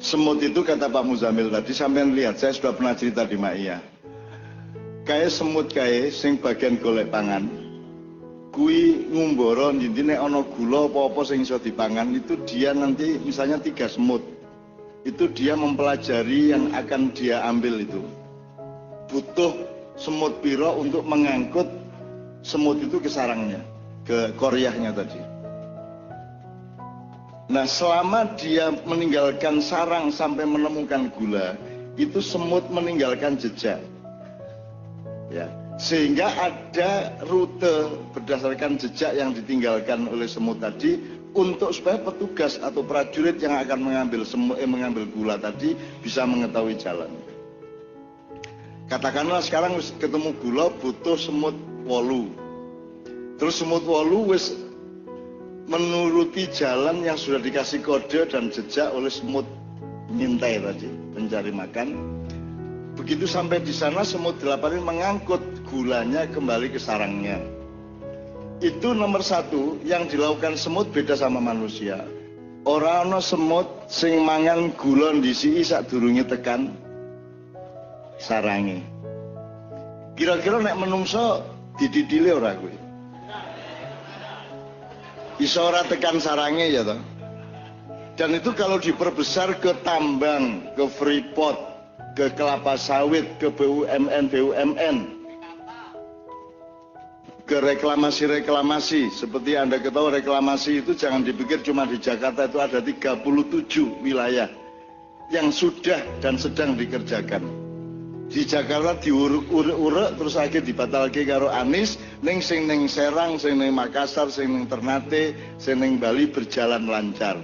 Semut itu kata Pak Muzamil tadi, sampean lihat, saya sudah pernah cerita di Maia. Kayak semut kayak sing bagian golek pangan. Kui ngumboro intine ana gula apa-apa sing iso dipangan, itu dia nanti misalnya 3 semut. Itu dia mempelajari yang akan dia ambil itu. Butuh semut piro untuk mengangkut semut itu ke sarangnya, ke koryahnya tadi. Nah, selama dia meninggalkan sarang sampai menemukan gula, itu semut meninggalkan jejak. Ya, sehingga ada rute berdasarkan jejak yang ditinggalkan oleh semut tadi untuk supaya petugas atau prajurit yang akan mengambil gula tadi bisa mengetahui jalan. Katakanlah sekarang ketemu gula butuh semut 8. Terus semut 8 wis menuruti jalan yang sudah dikasih kode dan jejak oleh semut ngintai tadi, mencari makan. Begitu sampai di sana semut 8 ini mengangkut gulanya kembali ke sarangnya. Itu nomor 1 yang dilakukan semut beda sama manusia. Ora ana semut sing mangan gula ndisiki sadurunge tekan sarange. Kira-kira nek menungso dididile ora kuwi? Iso ora tekan sarange ya toh. Dan itu kalau diperbesar ke tambang, ke Freeport, ke kelapa sawit, ke BUMN, ke reklamasi. Seperti Anda ketahui, reklamasi itu jangan dipikir cuma di Jakarta, itu ada 37 wilayah yang sudah dan sedang dikerjakan. Di Jakarta diurek-urek terus akhirnya dibatalke karo Anies, ning sing ning Serang, sing ning Makassar, sing ning Ternate, sing ning Bali berjalan lancar.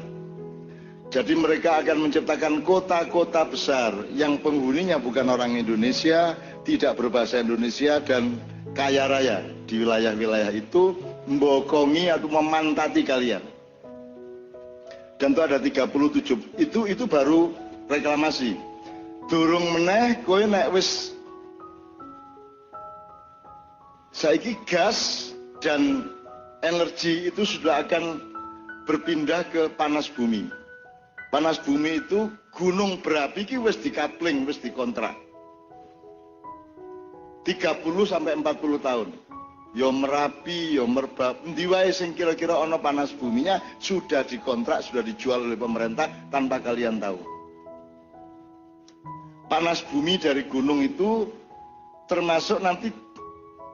Jadi mereka akan menciptakan kota-kota besar yang penghuninya bukan orang Indonesia, tidak berbahasa Indonesia dan kaya raya di wilayah-wilayah itu, membokongi atau memantati kalian. Dan itu ada 37. Itu baru reklamasi. Durung meneh kowe nek wis saiki gas dan energi itu sudah akan berpindah ke panas bumi. Panas bumi itu gunung berapi ki wis dikapling, wis dikontrak. 30 sampai 40 tahun. Ya Merapi, ya Merbab, endi wae sing kira-kira ana panas buminya sudah dikontrak, sudah dijual oleh pemerintah tanpa kalian tahu. Panas bumi dari gunung itu termasuk nanti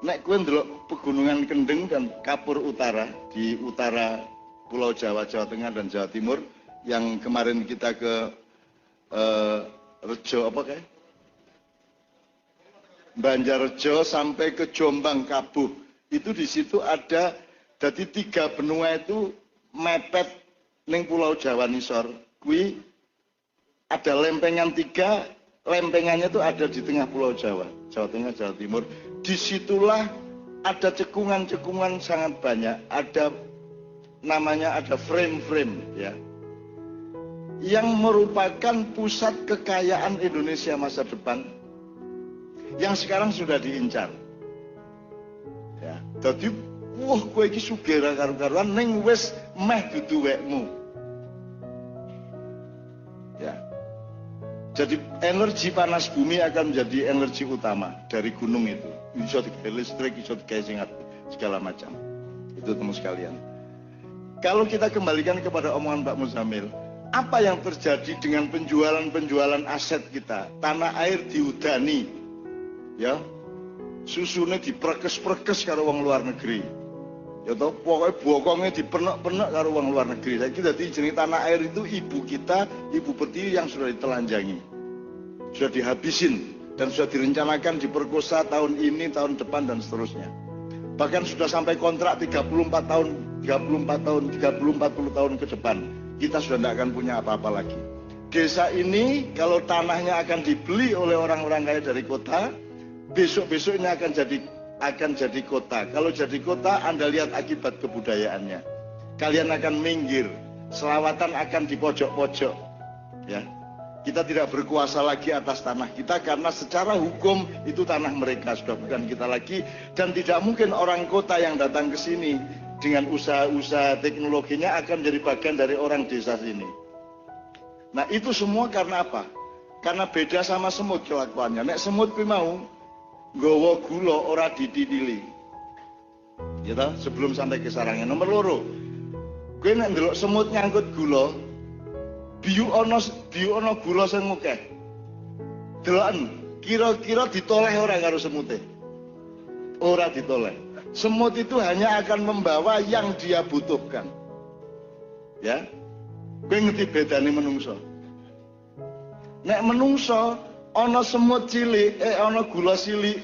nek kowe ndelok pegunungan Kendeng dan Kapur Utara di utara Pulau Jawa, Jawa Tengah dan Jawa Timur yang kemarin kita ke Rejo apa kayak Banjarrejo sampai ke Jombang Kabuh, itu di situ ada jadi 3 benua itu mepet ning Pulau Jawa Nisor. Kui ada lempengan 3. Lempengannya itu ada di tengah Pulau Jawa, Jawa Tengah, Jawa Timur. Disitulah ada cekungan-cekungan sangat banyak. Ada namanya ada frame-frame ya, yang merupakan pusat kekayaan Indonesia masa depan, yang sekarang sudah diincar. Ya, jadi kowe iki sugih ra karo-karuan ning wis meh dudu wekmu. Ya. Jadi energi panas bumi akan menjadi energi utama dari gunung itu. Bisa digawe listrik, bisa digawe segala macam. Itu teman sekalian. Kalau kita kembalikan kepada omongan Pak Muzamil, apa yang terjadi dengan penjualan aset kita? Tanah air diudani, ya, susunya diperkes-perkes karo wong luar negeri. Ya toh, pokoknya bokongnya dipernek-pernek karo wong luar negeri. Saya kira jenis tanah air itu ibu kita, ibu pertiwi yang sudah ditelanjangi, sudah dihabisin dan sudah direncanakan diperkosa tahun ini, tahun depan dan seterusnya. Bahkan sudah sampai kontrak 34 tahun, 40 tahun ke depan. Kita sudah tidak akan punya apa-apa lagi. Desa ini kalau tanahnya akan dibeli oleh orang-orang kaya dari kota, besok-besok ini akan jadi kota. Kalau jadi kota, Anda lihat akibat kebudayaannya. Kalian akan minggir, selawatan akan di pojok-pojok. Ya, kita tidak berkuasa lagi atas tanah kita karena secara hukum itu tanah mereka, sudah bukan kita lagi. Dan tidak mungkin orang kota yang datang ke sini dengan usaha-usaha teknologinya akan jadi bagian dari orang desa sini. Nah itu semua karena apa? Karena beda sama semut kelakuannya. Nek semut kuwi mau nggawa gula ora dititili. Ya toh, sebelum sampai ke sarangnya. Nomor loro. Kowe nek ndelok semut nyangkut gula, biu ana gula sing akeh. Deloken, kira-kira ditoleh ora karo semute? Ora ditoleh. Semut itu hanya akan membawa yang dia butuhkan. Ya. Kowe ngerti bedane menungso? Nek menungso ana semut cilik, ana gula cilik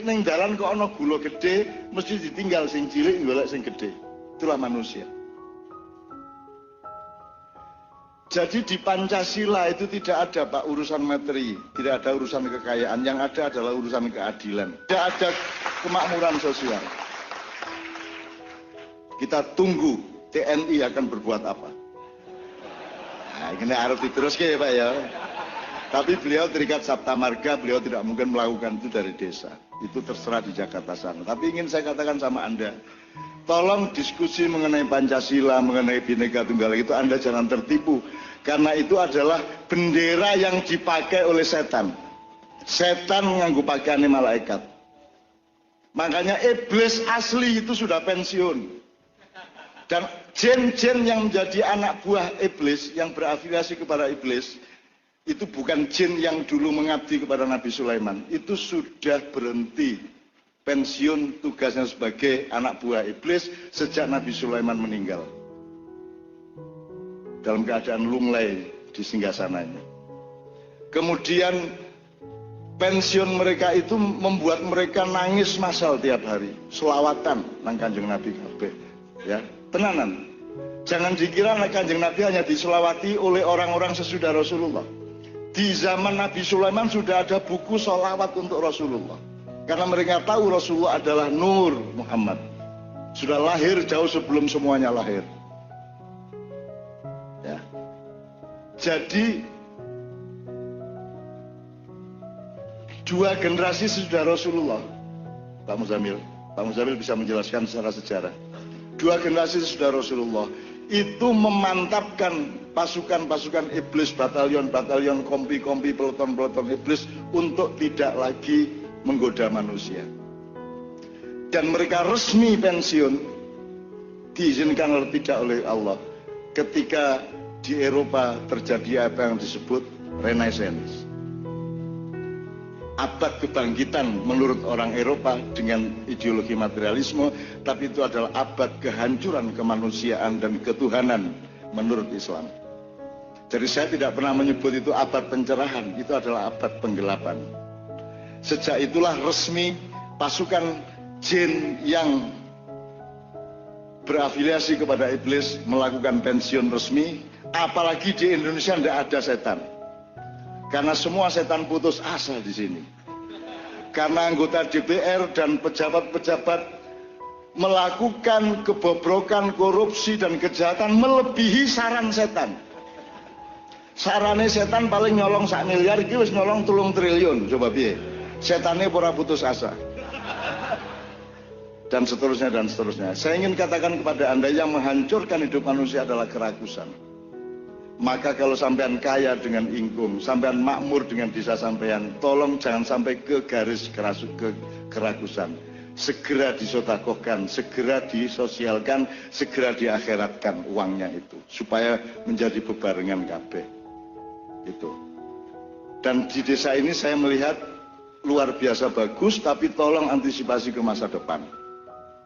ning dalan kok ana gula gede, mesti ditinggal sing cilik golek sing gede. Itulah manusia. Jadi di Pancasila itu tidak ada Pak urusan materi, tidak ada urusan kekayaan, yang ada adalah urusan keadilan. Tidak ada kemakmuran sosial. Kita tunggu TNI akan berbuat apa. Nah, ini harus diteruskan ya Pak ya. Tapi beliau terikat Sabta Marga, beliau tidak mungkin melakukan itu dari desa. Itu terserah di Jakarta sana. Tapi ingin saya katakan sama Anda, tolong diskusi mengenai Pancasila, mengenai Bhinneka Tunggal Ika itu Anda jangan tertipu. Karena itu adalah bendera yang dipakai oleh setan. Setan nganggo pakaiane malaikat. Makanya iblis asli itu sudah pensiun. Dan jin-jin yang menjadi anak buah iblis, yang berafiliasi kepada iblis, itu bukan jin yang dulu mengabdi kepada Nabi Sulaiman. Itu sudah berhenti pensiun tugasnya sebagai anak buah iblis sejak Nabi Sulaiman meninggal. Dalam keadaan lunglai di singgasananya. Kemudian pensiun mereka itu membuat mereka nangis massal tiap hari. Selawatan nang Kanjeng Nabi kabeh. Ya, tenanan. Jangan dikira Kanjeng Nabi hanya diselawati oleh orang-orang sesudah Rasulullah. Di zaman Nabi Sulaiman sudah ada buku sholawat untuk Rasulullah. Karena mereka tahu Rasulullah adalah Nur Muhammad. Sudah lahir jauh sebelum semuanya lahir. Ya. Jadi dua generasi sesudah Rasulullah, Pak Muzamil bisa menjelaskan secara sejarah. Dua generasi sesudah Rasulullah itu memantapkan pasukan-pasukan iblis, batalion-batalion, kompi-kompi, peleton-peleton iblis untuk tidak lagi menggoda manusia. Dan mereka resmi pensiun, diizinkan atau tidak oleh Allah, ketika di Eropa terjadi apa yang disebut Renaissance. Abad kebangkitan menurut orang Eropa dengan ideologi materialisme, tapi itu adalah abad kehancuran kemanusiaan dan ketuhanan menurut Islam. Jadi saya tidak pernah menyebut itu abad pencerahan, itu adalah abad penggelapan. Sejak itulah resmi pasukan jin yang berafiliasi kepada iblis melakukan pensiun resmi, apalagi di Indonesia tidak ada setan. Karena semua setan putus asa di sini. Karena anggota DPR dan pejabat-pejabat melakukan kebobrokan, korupsi dan kejahatan melebihi saran setan. Sarane setan paling nyolong 1 miliar, iki wis nyolong 3 triliun. Coba piye? Setane ora putus asa. Dan seterusnya dan seterusnya. Saya ingin katakan kepada Anda, yang menghancurkan hidup manusia adalah kerakusan. Maka kalau sampean kaya dengan ingkung, sampean makmur dengan desa sampean, tolong jangan sampai ke garis kerakusan. Segera disodakohkan, segera disosialkan, segera diakhiratkan uangnya itu, supaya menjadi bebarengan kabeh. Itu. Dan di desa ini saya melihat luar biasa bagus, tapi tolong antisipasi ke masa depan.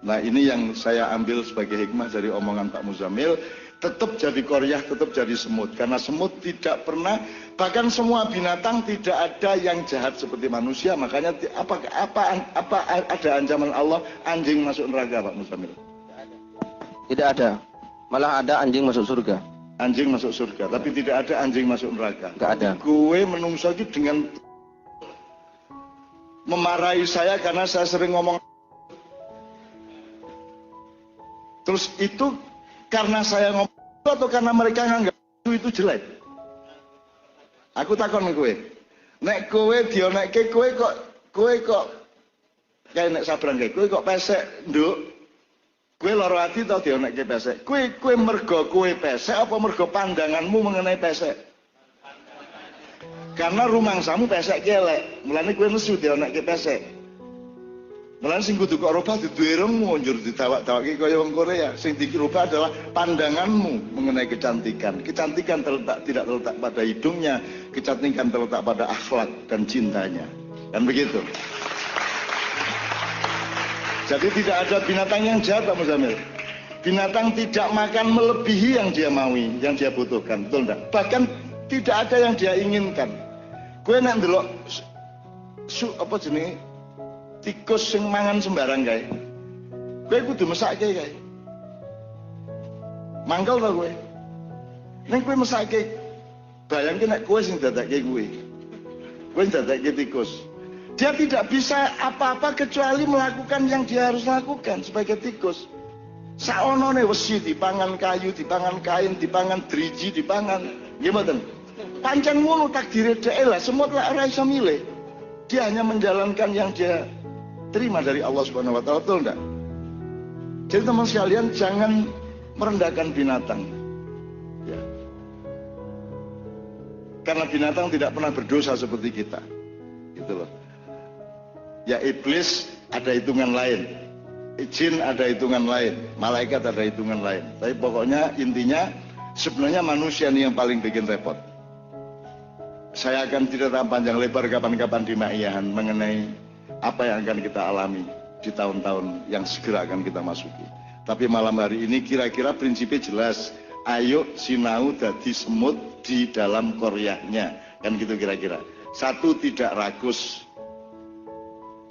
Nah ini yang saya ambil sebagai hikmah dari omongan Pak Muzamil. Tetap jadi koryah, tetap jadi semut. Karena semut tidak pernah, bahkan semua binatang tidak ada yang jahat seperti manusia. Makanya apa ada ancaman Allah anjing masuk neraka, Pak Muzamil? Tidak ada. Malah ada anjing masuk surga. Anjing masuk surga, tapi tidak ada anjing masuk neraka. Tidak ada. Gue menungso itu dengan memarahi saya karena saya sering ngomong. Terus itu karena saya ngomong atau karena mereka nganggap itu jelek? Aku takon kowe. Nek kowe dionekke kowe kok kayak nek sabrang kowe kok pesek, Nduk. Kowe lara ati to dionekke pesek. Kowe mergo kowe pesek apa mergo pandanganmu mengenai pesek? Karena rumangsamu pesek elek, mulane kowe nesu dionekke pesek. Mulane sing kudu kok robah dudu irungmu njur ditawak-tawaki kaya wong Korea. Sing dirubah adalah pandanganmu mengenai kecantikan. Kecantikan tidak terletak pada hidungnya, kecantikan terletak pada akhlak dan cintanya. Kan begitu. Jadi tidak ada binatang yang jahat, Pak Muzamil. Binatang tidak makan melebihi yang dia maui, yang dia butuhkan, betul enggak? Bahkan tidak ada yang dia inginkan. Kowe nek ndelok apa jenenge? Tikus sing mangan sembarang kae. Kowe kudu mesake kae. Mangkel to kowe. Ning kowe mesake, bayangke nek kowe sing dadekke kowe. Kowe dadekke tikus. Dia tidak bisa apa-apa kecuali melakukan yang dia harus lakukan sebagai tikus. Saonone wesi dipangan kayu, dipangan kain, dipangan driji, dipangan. Nggih mboten? Pancen ngono takdire dhek lah, semut lah ora iso milih. Dia hanya menjalankan yang dia terima dari Allah Subhanahu wa taala, betul enggak? Jadi teman sekalian jangan merendahkan binatang. Ya. Karena binatang tidak pernah berdosa seperti kita. Gitu loh. Ya iblis ada hitungan lain. Jin ada hitungan lain, malaikat ada hitungan lain. Tapi pokoknya intinya sebenarnya manusia ini yang paling bikin repot. Saya akan cerita panjang lebar kapan-kapan di Ma'iyahan mengenai apa yang akan kita alami di tahun-tahun yang segera akan kita masuki. Tapi malam hari ini kira-kira prinsipnya jelas. Ayo sinau dadi semut di dalam koryahnya. Kan gitu kira-kira. Satu, tidak ragus.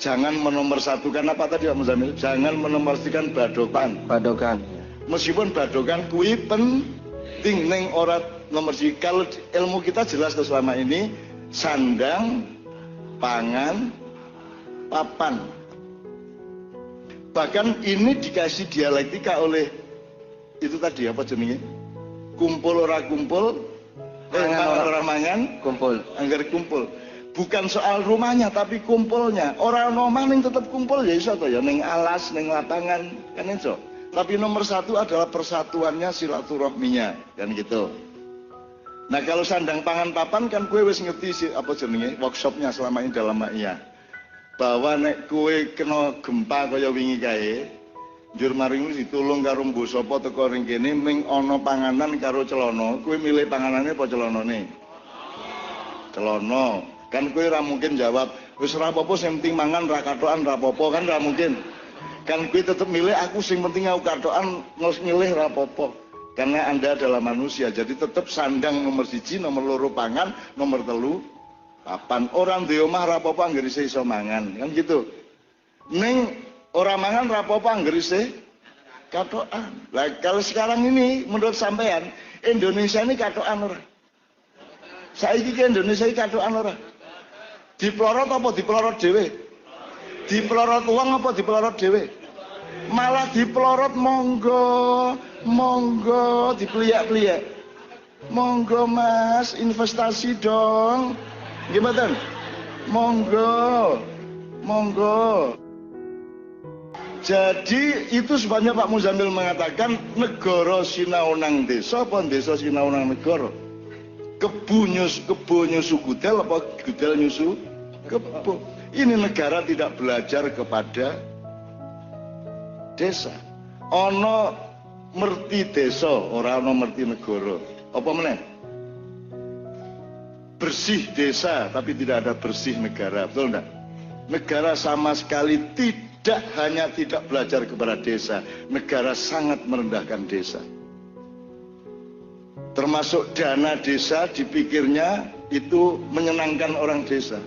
Jangan menomorsatukan apa tadi Pak Muzamil? Jangan menomorsatukan badokan. Badokan. Meskipun badokan kuwi penting ning ora nomor siji. Kalau ilmu kita jelas selama ini sandang, pangan, papan. Bahkan ini dikasih dialektika oleh itu tadi apa jenenge? Kumpul ora kumpul, mangan ora mangan, kumpul. Angger kumpul. Bukan soal rumahnya tapi kumpulnya. Orang omah ning tetep kumpul ya iso to ya ning alas, ning lapangan kan iso. Tapi nomor satu adalah persatuannya, silaturahminya kan gitu. Nah kalau sandang pangan papan kan kue wis ngerti apa jenenge workshopnya selama ini dalam Ma'iyahan. Bahwa nek kue kena gempa kaya wingi kae, njur maring ditulung karo mbok sapa teko ring kene ming ana panganan karo celana, kue milih panganane apa celanane? Celana. Kan kowe ora mungkin jawab, wis ora apa-apa sing penting mangan ra kathokan ra apa-apa kan ora mungkin. Kan kowe tetep milih aku sing penting aku kathokan milih ra apa-apa. Karena Anda adalah manusia, jadi tetep sandang nomor 1, nomor 2 pangan, nomor 3 papan. Orang di omah ra apa-apa anggere iso mangan, kan gitu. Ning ora mangan ra apa-apa anggere isih kathokan. Lah kalau sekarang ini menurut sampean Indonesia ini kathokan ora? Saiki ke Indonesia iki kathokan ora? Dipelorot apa dipelorot dhewe? Dipelorot uang apa dipelorot dhewe? Malah dipelorot monggo, monggo dipeliak-peliak. Monggo Mas, investasi dong. Gimana? Monggo. Monggo. Jadi itu sebabnya Pak Muzamil mengatakan negara sinau nang desa apa desa sinau nang negara? Kebo nyusu gudel apa gudel nyusu kebo. Ini negara tidak belajar kepada desa. Ono merti desa, ora ono merti negara. Apa meneh? Bersih desa tapi tidak ada bersih negara, betul enggak? Negara sama sekali tidak hanya tidak belajar kepada desa, negara sangat merendahkan desa. Termasuk dana desa dipikirnya itu menyenangkan orang desa.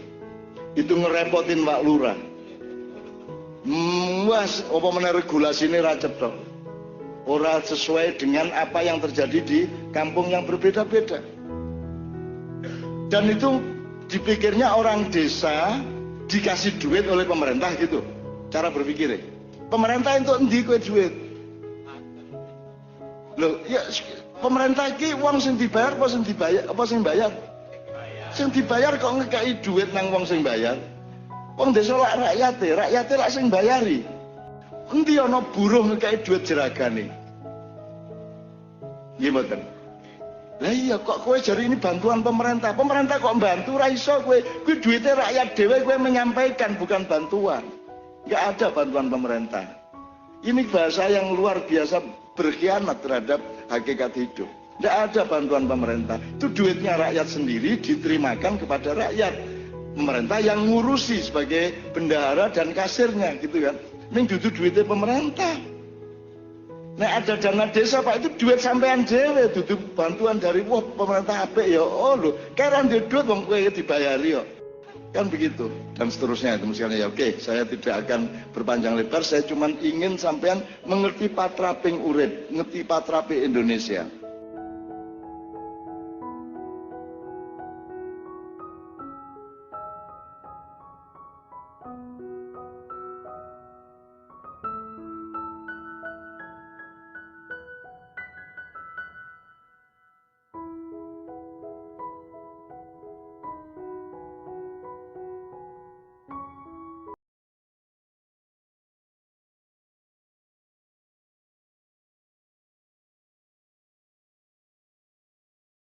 Itu ngerepotin Pak Lurah. Was, apa meneh regulasine ra cetha. Ora sesuai dengan apa yang terjadi di kampung yang berbeda-beda. Dan itu dipikirnya orang desa dikasih duit oleh pemerintah gitu. Cara berpikirnya. Pemerintah itu endi kowe duit? Loh, ya pemerintah iki wong sing dibayar apa sing dibayar apa sing bayar? Sing dibayar kok ngekeki duit nang wong sing bayar. Wong desa lak rakyate lak sing bayari. Endi ana buruh ngekeki duit jeragane? Nggih mboten. Lah iya kok kowe jari ini bantuan pemerintah. Pemerintah kok bantu ra iso kowe. Kuwi duitnya rakyat dhewe kowe menyampaikan bukan bantuan. Enggak ada bantuan pemerintah. Ini bahasa yang luar biasa berkhianat terhadap hakikat hidup. Enggak ada bantuan pemerintah. Itu duitnya rakyat sendiri diterimakan kepada rakyat. Pemerintah yang ngurusi sebagai bendahara dan kasirnya gitu kan. Ini duitnya pemerintah. Nah ada dana desa Pak itu duit sampean dhewe, dudu bantuan dari wah pemerintah apik ya. Oh lho, keren duit wong kowe dibayari kok. Kan begitu dan seterusnya itu misalnya ya oke, saya tidak akan berpanjang lebar, saya cuma ingin sampean mengerti patraping urip, ngerti patrape Indonesia.